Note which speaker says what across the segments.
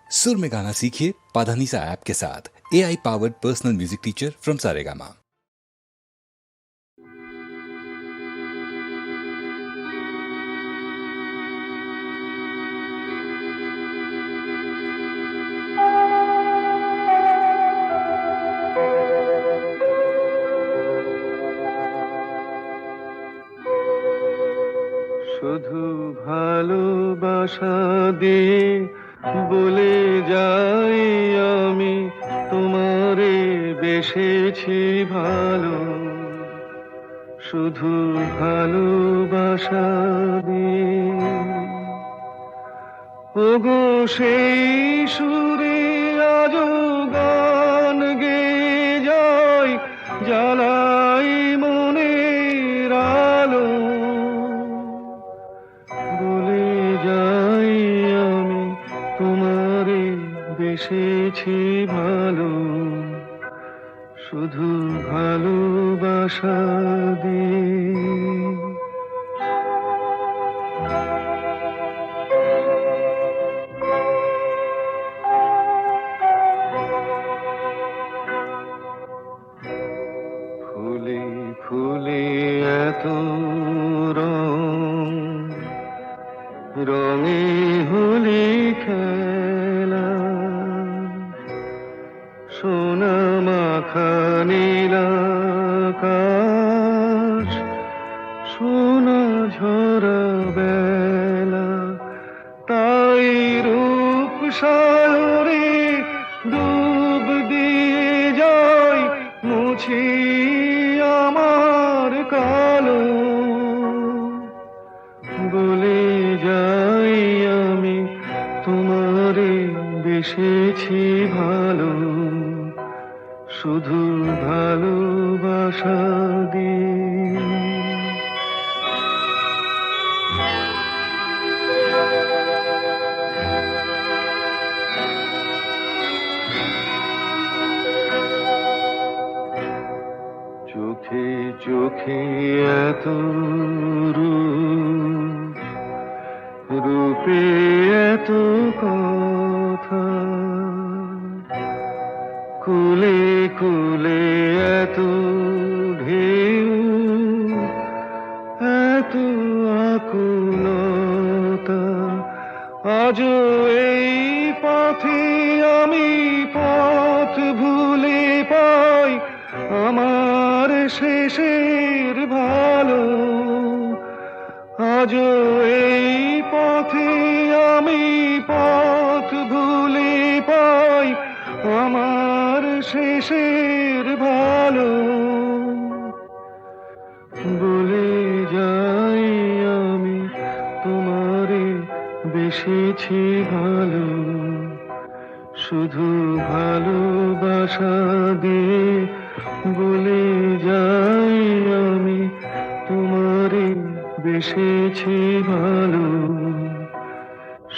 Speaker 1: सुर में गाना सीखिए पाधानीसा ऐप के साथ। AI powered personal music teacher from Saregama.
Speaker 2: শুধু ভালোবাসা দিয়ে বলে যাই আমি তোমারে বেসেছি ভালো। শুধু ভালোবাসা দিয়ে ওগো সেই সুরে আজো গান গেয়ে যায়, জ্বালাই মনের আলো। বলে যাই আমি তোমারে বেসেছি ভালো। শুধু ভালোবাসা দিয়ে। ফুলে ফুলে এত রং, রঙে হোলি খেলা, সোনা মাখা নীল আকাশ, সোনা ঝরা বেলা। তাই রূপ সাগরে ডুব দিয়ে যাই, মুছি আমার কালো। বলে যাই আমি তোমারে বেসেছি ভালো। শুধু ভালোবাসা দিয়ে। চোখে চোখে এত রূপ, রূপে এত কথা, কুলে কুলে এত ঢেউ, এত আকুলতা। আজও এই পথে আমি পথ ভুলে পাই আমার শেষের ভালো। আজও এই পথে আমি পথ ভুলে পাই আমার শেষের ভালো। বলে যাই আমি তোমারে বেসেছি ভালো। শুধু ভালোবাসা দিয়ে। বলে যাই আমি তোমারে বেসেছি ভালো।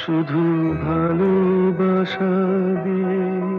Speaker 2: শুধু ভালোবাসা দিয়ে।